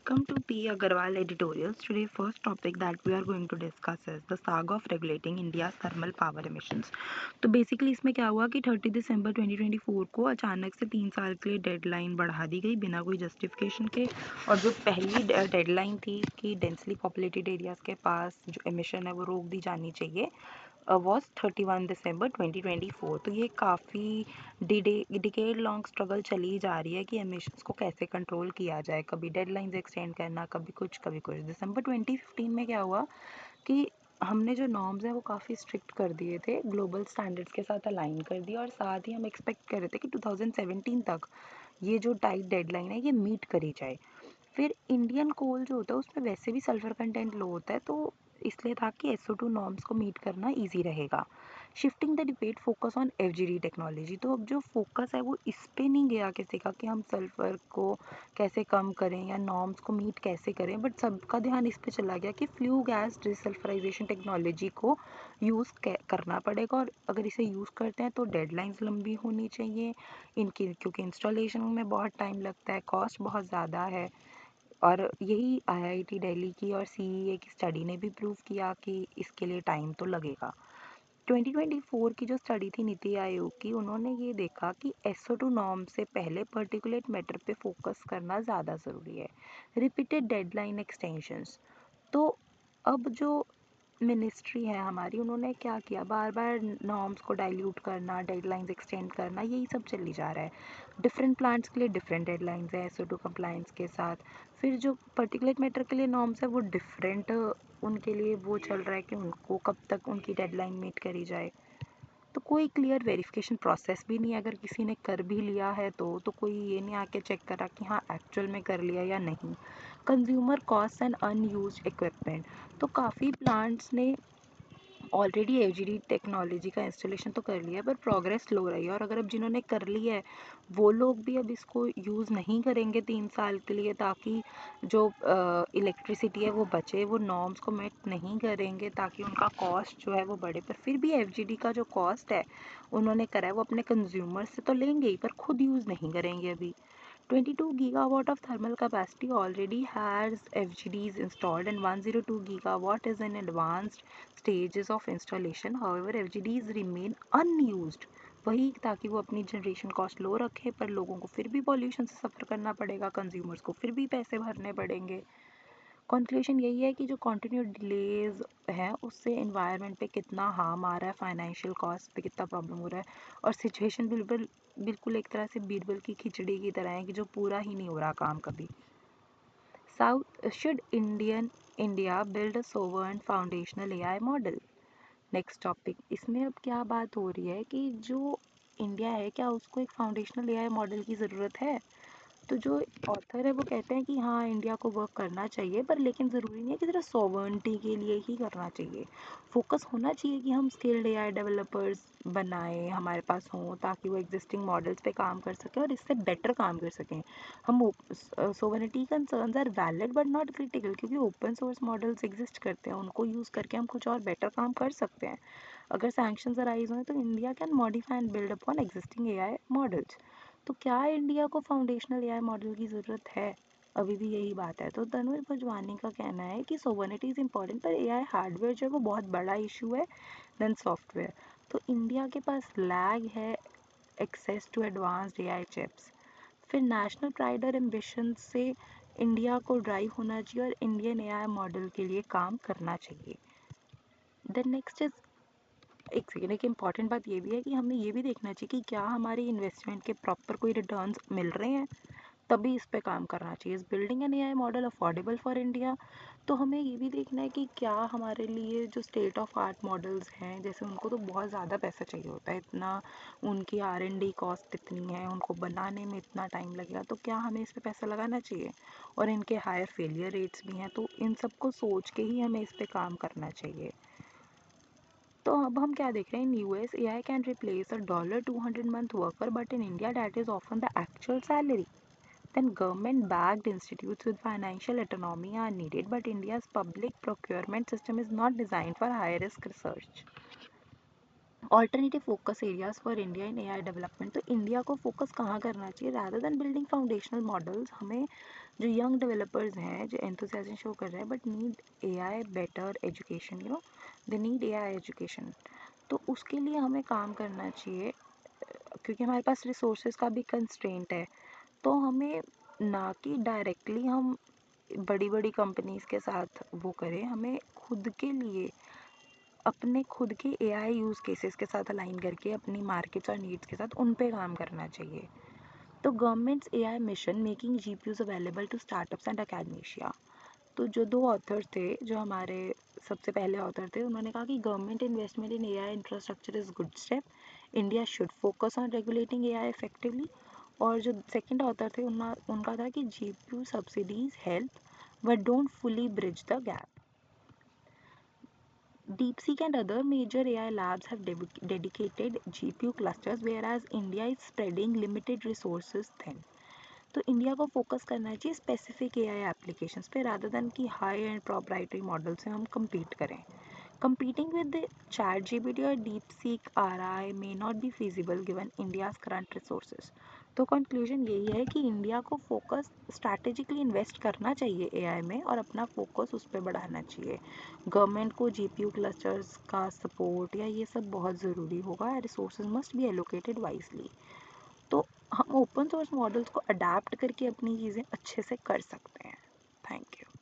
Welcome to P. Agarwal editorials. Today, first topic that we are going to discuss is the saga of regulating India's thermal power emissions. तो basically इसमें क्या हुआ कि 30 दिसंबर 2024 को अचानक से 3 साल के लिए डेडलाइन बढ़ा दी गई बिना कोई जस्टिफिकेशन के। और जो पहली डेडलाइन थी कि डेंसली पॉपुलेटेड एरियाज के पास जो एमिशन है वो रोक दी जानी चाहिए, वॉज 31 दिसंबर 2024। तो ये काफ़ी डिकेड लॉन्ग स्ट्रगल चली जा रही है कि एमिशंस को कैसे कंट्रोल किया जाए, कभी डेडलाइंस एक्सटेंड करना, कभी कुछ। दिसंबर 2015 में क्या हुआ कि हमने जो नॉर्म्स हैं वो काफ़ी स्ट्रिक्ट कर दिए थे, ग्लोबल स्टैंडर्ड्स के साथ अलाइन कर दिया, और साथ ही हम एक्सपेक्ट कर रहे थे कि 2017 तक ये जो टाइट डेडलाइन है ये मीट करी जाए। फिर इंडियन कोल जो होता है उसमें वैसे भी सल्फर कंटेंट लो होता है, तो इसलिए था कि SO2 नॉर्म्स को मीट करना ईजी रहेगा। Shifting the debate focus on FGD technology. तो अब जो फोकस है वो इस पे नहीं गया किसी का कि हम सल्फर को कैसे कम करें या नॉर्म्स को मीट कैसे करें, बट सबका ध्यान इस पे चला गया कि फ्लू गैस डिसल्फराइजेशन टेक्नोलॉजी को यूज़ करना पड़ेगा, और अगर इसे यूज़ करते हैं तो डेडलाइंस लंबी होनी चाहिए इनकी, क्योंकि इंस्टॉलेशन में बहुत टाइम लगता है, कॉस्ट बहुत ज़्यादा है। और यही IIT दिल्ली की और CEA की स्टडी ने भी प्रूव किया कि इसके लिए टाइम तो लगेगा। 2024 की जो स्टडी थी नीति आयोग की, उन्होंने ये देखा कि SO2 नॉर्म से पहले पर्टिकुलेट मैटर पे फोकस करना ज़्यादा ज़रूरी है। Repeated deadline extensions. तो अब जो मिनिस्ट्री है हमारी, उन्होंने क्या किया, बार बार नॉर्म्स को डाइल्यूट करना, डेडलाइंस एक्सटेंड करना, यही सब चली जा रहा है। डिफरेंट प्लांट्स के लिए डिफरेंट डेडलाइंस है SO2 कंप्लायंस के साथ। फिर जो पर्टिकुलेट मैटर के लिए नॉर्म्स है वो डिफरेंट, उनके लिए वो चल रहा है कि उनको कब तक उनकी डेडलाइन मीट करी जाए। तो कोई क्लियर वेरिफिकेशन प्रोसेस भी नहीं है, अगर किसी ने कर भी लिया है तो कोई ये नहीं आके चेक करा कि हाँ एक्चुअल में कर लिया या नहीं। Consumer cost and unused equipment. तो काफ़ी प्लांट्स ने ऑलरेडी FGD टेक्नोलॉजी का इंस्टॉलेशन तो कर लिया है, पर प्रोग्रेस स्लो रही है। और अगर अब जिन्होंने कर लिया है वो लोग भी अब इसको यूज़ नहीं करेंगे 3 साल के लिए, ताकि जो इलेक्ट्रिसिटी है वो बचे, वो नॉर्म्स को मेट नहीं करेंगे ताकि उनका कॉस्ट जो है वो बढ़े। पर फिर भी FGD का जो कॉस्ट है उन्होंने करा है वो अपने कंज्यूमर से तो लेंगे ही, पर खुद यूज़ नहीं करेंगे अभी। 22 gigawatt of thermal capacity already has FGDs installed, and 102 gigawatt is in advanced stages of installation. However, FGDs remain unused, वही ताकि वो अपनी जनरेशन कॉस्ट लो रखे, पर लोगों को फिर भी पॉल्यूशन से सफ़र करना पड़ेगा, कंज्यूमर्स को फिर भी पैसे भरने पड़ेंगे। कंक्लूजन यही है कि जो कंटिन्यू डिलेज हैं उससे एनवायरनमेंट पे कितना हार्म आ रहा है, फाइनेंशियल कॉस्ट पे कितना प्रॉब्लम हो रहा है, और सिचुएशन बिल्कुल बिल्कुल एक तरह से बीरबल की खिचड़ी की तरह है कि जो पूरा ही नहीं हो रहा काम कभी। South should India build a sovereign foundational AI model. Next topic, इसमें अब क्या बात हो रही है कि जो इंडिया है क्या उसको एक फाउंडेशनल AI मॉडल की ज़रूरत है। तो जो ऑथर है वो कहते हैं कि हाँ इंडिया को वर्क करना चाहिए, पर लेकिन ज़रूरी नहीं है कि सिर्फ सॉवर्निटी के लिए ही करना चाहिए। फोकस होना चाहिए कि हम स्किल्ड AI डेवलपर्स बनाएं, हमारे पास हों, ताकि वो एग्जिस्टिंग मॉडल्स पे काम कर सकें और इससे बेटर काम कर सकें। हम sovereignty concerns are valid but not critical, क्योंकि ओपन सोर्स मॉडल्स एग्जिस्ट करते हैं, उनको यूज़ करके हम कुछ और बेटर काम कर सकते हैं। अगर सैंक्शंस अराइज हों तो India can modify and build upon existing AI models. तो क्या इंडिया को फाउंडेशनल AI मॉडल की ज़रूरत है? अभी भी यही बात है। तो तनुज भजवानी का कहना है कि सोवर्निटी इज़ इम्पॉर्टेंट, पर AI हार्डवेयर जो है वो बहुत बड़ा इशू है देन सॉफ्टवेयर। तो इंडिया के पास लैग है access to advanced AI chips. फिर नेशनल प्राइड और एम्बिशन से इंडिया को ड्राइव होना चाहिए और इंडियन AI मॉडल के लिए काम करना चाहिए। देन नेक्स्ट इज, एक सेकेंड, एक इम्पॉर्टेंट बात ये भी है कि हमें ये भी देखना चाहिए कि क्या हमारी इन्वेस्टमेंट के प्रॉपर कोई रिटर्न्स मिल रहे हैं, तभी इस पे काम करना चाहिए। इस building an AI model affordable for India, तो हमें ये भी देखना है कि क्या हमारे लिए जो स्टेट ऑफ आर्ट मॉडल्स हैं, जैसे उनको तो बहुत ज़्यादा पैसा चाहिए होता है, इतना उनकी R&D कॉस्ट इतनी है, उनको बनाने में इतना टाइम लगेगा, तो क्या हमें इस पे पैसा लगाना चाहिए? और इनके हायर फेलियर रेट्स भी हैं, तो इन सबको सोच के ही हमें इस पे काम करना चाहिए। तो अब हम क्या देख रहे हैं, इन US AI can replace a $200 month worker, but in India that is often the actual salary. Then government backed institutes with financial autonomy are needed, but India's public procurement system is not designed for high risk research. Alternative focus areas for India in AI development. तो India को focus कहाँ करना चाहिए? Rather than building foundational models, हमें जो young developers हैं जो enthusiasm show कर रहे हैं but need AI better education, they need AI education, तो उसके लिए हमें काम करना चाहिए। क्योंकि हमारे पास रिसोर्सेज का भी कंस्ट्रेंट है, तो हमें ना कि डायरेक्टली हम बड़ी बड़ी कंपनीज के साथ वो करें, हमें खुद के लिए अपने खुद के एआई यूज़ केसेस के साथ अलाइन करके अपनी मार्केट्स और नीड्स के साथ उन पे काम करना चाहिए। तो government's AI mission making GPUs available to startups and academia. तो जो दो ऑथर थे, जो हमारे सबसे पहले ऑथर थे, उन्होंने कहा कि government investment in AI infrastructure is good step, India should focus on regulating AI effectively. और जो सेकंड ऑथर थे उनका था कि GPU subsidies help but don't fully bridge the gap. DeepSeek and other major AI labs have dedicated GPU clusters, whereas India is spreading limited resources thin. तो India को focus करना चाहिए स्पेसिफिक एआई एप्लीकेशंस पे, rather than कि high and proprietary model से हम compete करें। Competing with the ChatGPT or DeepSeek RI may not be feasible given India's current resources. तो कंक्लूजन यही है कि इंडिया को फोकस स्ट्रैटेजिकली इन्वेस्ट करना चाहिए एआई में और अपना फोकस उस पर बढ़ाना चाहिए। गवर्नमेंट को जीपीयू क्लस्टर्स का सपोर्ट या ये सब बहुत ज़रूरी होगा, resources must be allocated wisely. तो हम ओपन सोर्स मॉडल्स को अडेप्ट करके अपनी चीज़ें अच्छे से कर सकते हैं। Thank you.